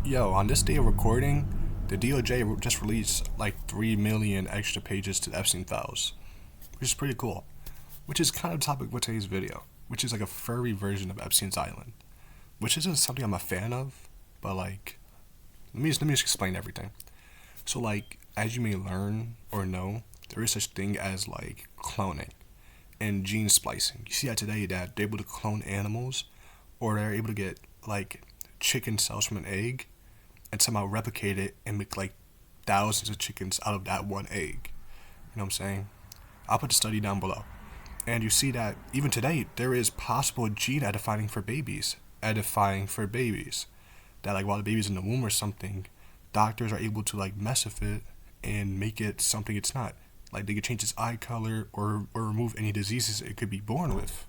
Yo, on this day of recording, the DOJ just released like 3 million extra pages to the Epstein files, which is pretty cool. Which is kind of the topic of today's video, which is like a furry version of Epstein's Island, which isn't something I'm a fan of, but like, let me just explain everything. So like, as you may learn or know, there is such thing as like cloning and gene splicing. You see that today that they're able to clone animals, or they're able to get like chicken cells from an egg and somehow replicate it and make like thousands of chickens out of that one egg. You know what I'm saying? I'll put the study down below. And you see that even today there is possible gene edifying for babies. Edifying for babies. That like while the baby's in the womb or something, doctors are able to like mess with it and make it something it's not. Like they could change its eye color or remove any diseases it could be born with,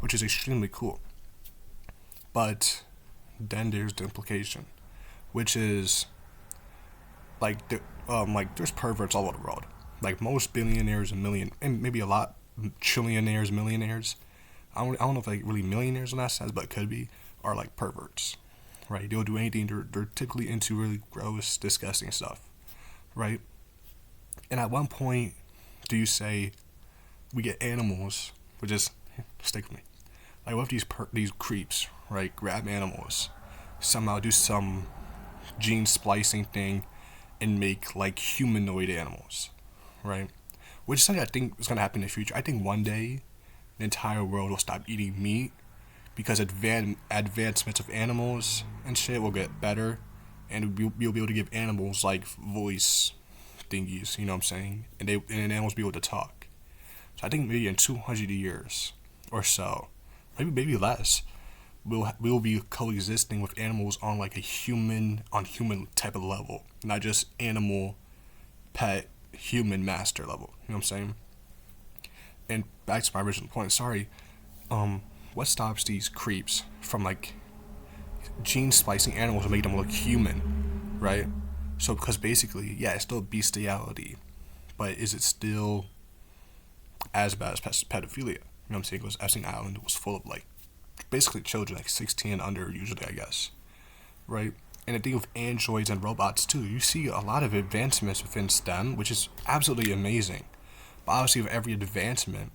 which is extremely cool. But then there's the implication, which is like there's perverts all over the world. Like most billionaires and maybe a lot trillionaires, millionaires. I don't know if like really millionaires in that sense, but it could be, are like perverts, right? They'll do anything. They're typically into really gross, disgusting stuff, right? And at one point, do you say we get animals, which is stick with me. Like what if these creeps, right, grab animals, somehow do some gene splicing thing, and make like humanoid animals, right? Which is something I think is gonna happen in the future. I think one day the entire world will stop eating meat because advancements of animals and shit will get better, and we'll be able to give animals like voice thingies. You know what I'm saying? And animals be able to talk. So I think maybe in 200 years or so, maybe less, we'll be coexisting with animals on like a human type of level, not just animal pet human master level. You know what I'm saying? And back to my original point. Sorry. What stops these creeps from like gene splicing animals to make them look human, right? So because basically, yeah, it's still bestiality, but is it still as bad as pedophilia? You know what I'm saying? Because Epstein Island was full of like basically children, like 16 and under, usually, I guess, right? And the thing with androids and robots too, you see a lot of advancements within STEM, which is absolutely amazing. But obviously, with every advancement,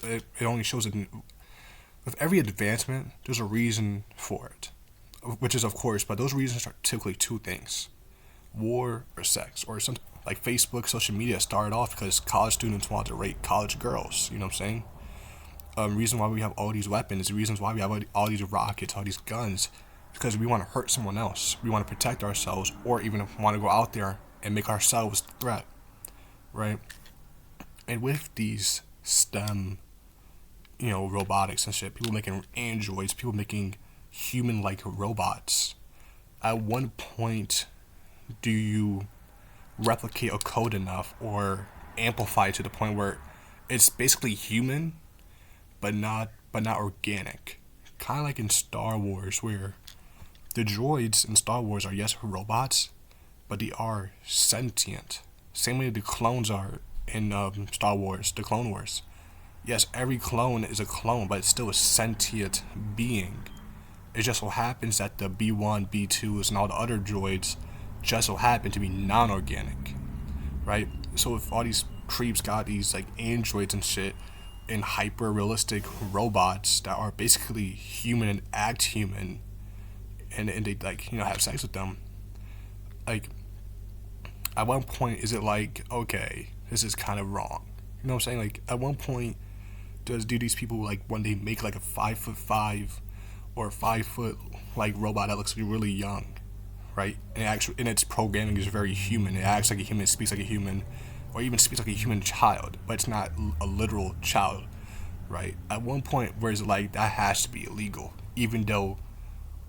it only shows that with every advancement, there's a reason for it, which is of course, but those reasons are typically two things: war or sex, or something like Facebook, social media started off because college students wanted to rape college girls. You know what I'm saying? Reason why we have all these weapons, the reasons why we have all these rockets, all these guns, because we want to hurt someone else. We want to protect ourselves, or even want to go out there and make ourselves the threat, right? And with these STEM, robotics and shit, people making androids, people making human-like robots. At one point, do you replicate a code enough or amplify it to the point where it's basically human, but not organic? Kind of like in Star Wars, where the droids in Star Wars are, yes, robots, but they are sentient. Same way the clones are in Star Wars, the Clone Wars. Yes, every clone is a clone, but it's still a sentient being. It just so happens that the B1, B2s, and all the other droids just so happen to be non-organic, right? So if all these creeps got these like androids and shit and hyper-realistic robots that are basically human and act human, and they like, have sex with them, like, at one point is it like, okay, this is kind of wrong? You know what I'm saying? Like, at one point, do these people like when they make like a 5'5" or 5 foot like robot that looks really young, right? And its programming is very human. It acts like a human, speaks like a human, or even speaks like a human child, but it's not a literal child, right? At one point, where is it like that has to be illegal, even though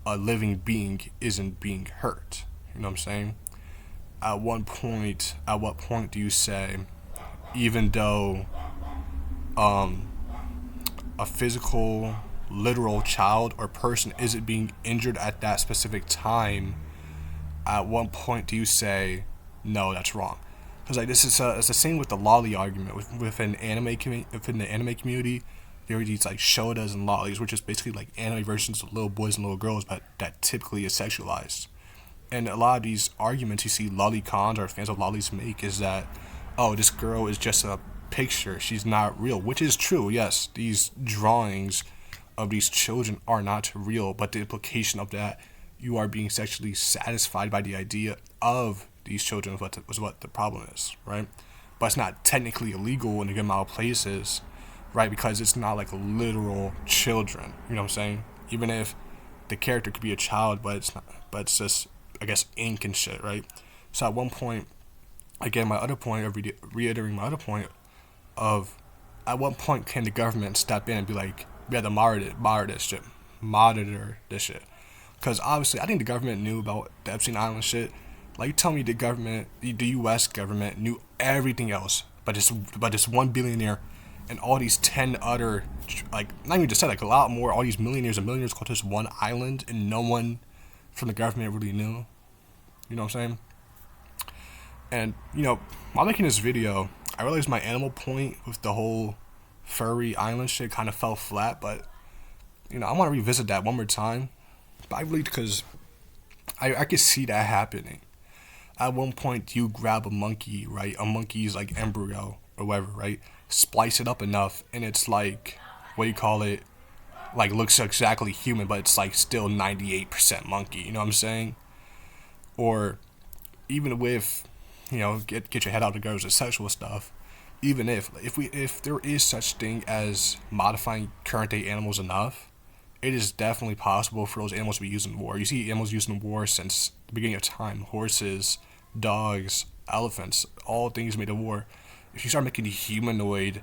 a living being isn't being hurt? You know what I'm saying? At what point do you say, even though a physical, literal child or person isn't being injured at that specific time, at what point do you say, no, that's wrong? Because like this is it's the same with the lolly argument within the anime community. there are these like shodas and lollies, which is basically like anime versions of little boys and little girls, but that typically is sexualized. And a lot of these arguments you see lolicons or fans of lollies make is that, oh, this girl is just a picture, she's not real, which is true. Yes, these drawings of these children are not real, but the implication of that, you are being sexually satisfied by the idea of these children was what the problem is, right? But it's not technically illegal in a good amount of places, right? Because it's not like literal children, you know what I'm saying? Even if the character could be a child, but it's not, but it's just, I guess, ink and shit, right? So at one point, again, my other point of reiterating my other point of, at what point can the government step in and be like, we have to monitor this shit? Because obviously, I think the government knew about the Epstein Island shit. Like, you tell me the government, the U.S. government knew everything else, but this one billionaire and all these 10 other, like, not even just said, like, a lot more, all these millionaires and millionaires called this one island, and no one from the government really knew. You know what I'm saying? And, you know, while making this video, I realized my animal point with the whole Furry island shit kind of fell flat, but, you know, I want to revisit that one more time. But I believe because I could see that happening. At one point, you grab a monkey, right? A monkey's like embryo or whatever, right? Splice it up enough, and it's like, what do you call it? Like, looks exactly human, but it's like still 98% monkey. You know what I'm saying? Or even with, you know, get your head out the gutters with sexual stuff. Even if there is such thing as modifying current day animals enough, it is definitely possible for those animals to be used in war. You see animals used in war since the beginning of time. Horses, dogs, elephants, all things made of war. If you start making the humanoid,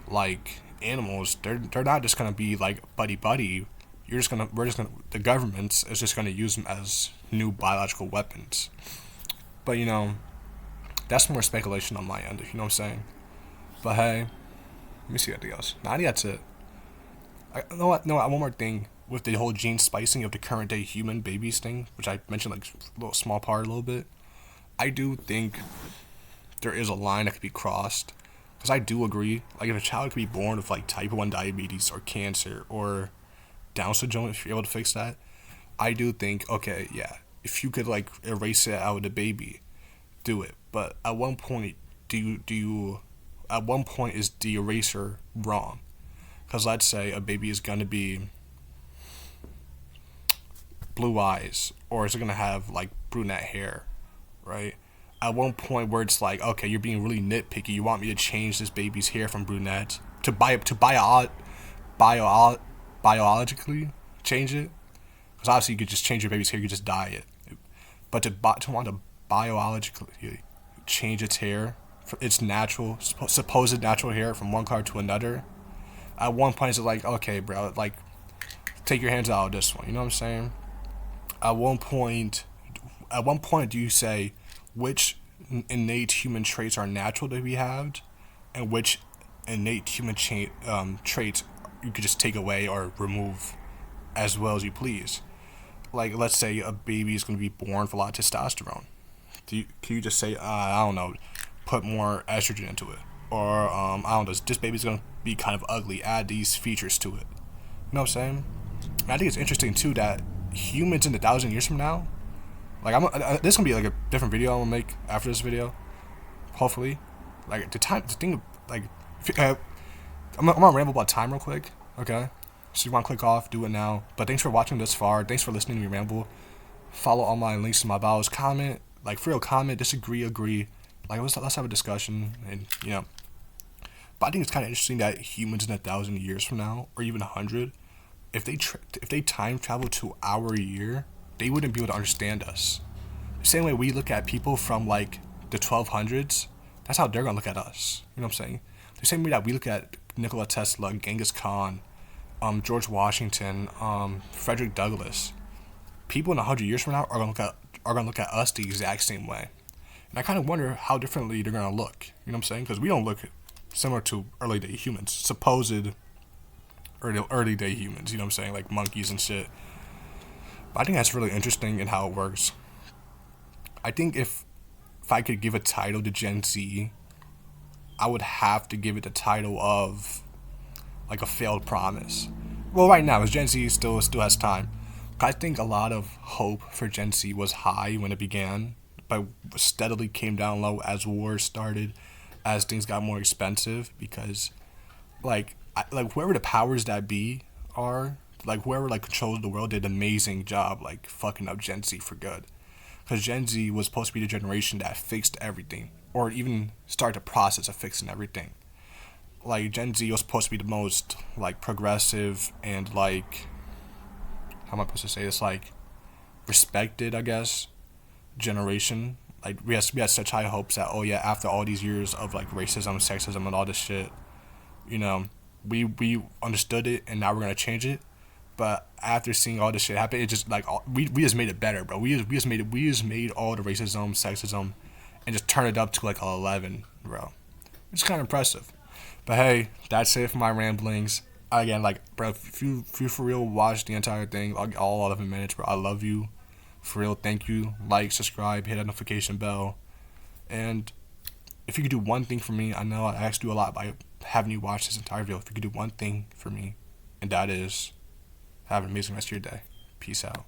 like, animals, they're not just gonna be like buddy. The government is just gonna use them as new biological weapons. But, you know, that's more speculation on my end, you know what I'm saying? But hey, let me see anything else. Nah, I think that's it. No, one more thing with the whole gene splicing of the current day human babies thing, which I mentioned like a little small part a little bit. I do think there is a line that could be crossed, because I do agree. Like, if a child could be born with like type 1 diabetes or cancer or Down syndrome, if you're able to fix that, I do think, okay, yeah, if you could like erase it out of the baby, do it. But at one point, at one point is the eraser wrong? Because let's say a baby is going to be blue eyes, or is it going to have like brunette hair, right? At one point where it's like, okay, you're being really nitpicky, you want me to change this baby's hair from brunette to biologically change it? Because obviously you could just change your baby's hair, you could just dye it. But to want to biologically change its hair, its natural, supposed natural hair from one color to another, at one point it's like, okay, bro, like, take your hands out of this one. You know what I'm saying? At one point do you say which innate human traits are natural that we have, and which innate human traits you could just take away or remove as well as you please? Like, let's say a baby is going to be born with a lot of testosterone. Can you just say, I don't know, put more estrogen into it? Or, I don't know, this baby's going to be kind of ugly, add these features to it. You know what I'm saying? And I think it's interesting, too, that humans in 1,000 years from now, like, this is going to be, like, a different video I'm going to make after this video, hopefully. Like, the thing, like, I'm going to ramble about time real quick, okay? So you want to click off, do it now. But thanks for watching this far. Thanks for listening to me ramble. Follow all my links in my bios. Comment, like, for real, comment, disagree, agree. Like, let's have a discussion, and, you know. But I think it's kind of interesting that humans in 1,000 years from now, or even 100, if they time travel to our year, they wouldn't be able to understand us. The same way we look at people from, like, the 1200s, that's how they're going to look at us. You know what I'm saying? The same way that we look at Nikola Tesla, Genghis Khan, George Washington, Frederick Douglass. People in 100 years from now are gonna look at us the exact same way. And I kind of wonder how differently they're gonna look. You know what I'm saying? Because we don't look similar to early day humans, supposed early day humans. You know what I'm saying? Like monkeys and shit. But I think that's really interesting in how it works. I think if I could give a title to Gen Z, I would have to give it the title of like a failed promise. Well, right now, as Gen Z still has time. I think a lot of hope for Gen Z was high when it began, but steadily came down low as wars started, as things got more expensive. Because, like whoever the powers that be are, like whoever like controls the world, did an amazing job, like fucking up Gen Z for good. Because Gen Z was supposed to be the generation that fixed everything, or even start the process of fixing everything. Like Gen Z was supposed to be the most like progressive and like, how am I supposed to say this, like respected, I guess, generation. Like we had such high hopes that, oh yeah, after all these years of like racism, sexism, and all this shit, you know, we understood it and now we're gonna change it. But after seeing all this shit happen, it just like we just made it better, bro. We just made all the racism, sexism, and just turned it up to like 11, bro. It's kind of impressive. But hey, that's it for my ramblings. Again, like, bro, if you for real watch the entire thing, like all 11 minutes, bro, I love you. For real, thank you. Like, subscribe, hit that notification bell. And if you could do one thing for me, I know I asked you a lot by having you watch this entire video. If you could do one thing for me, and that is have an amazing rest of your day. Peace out.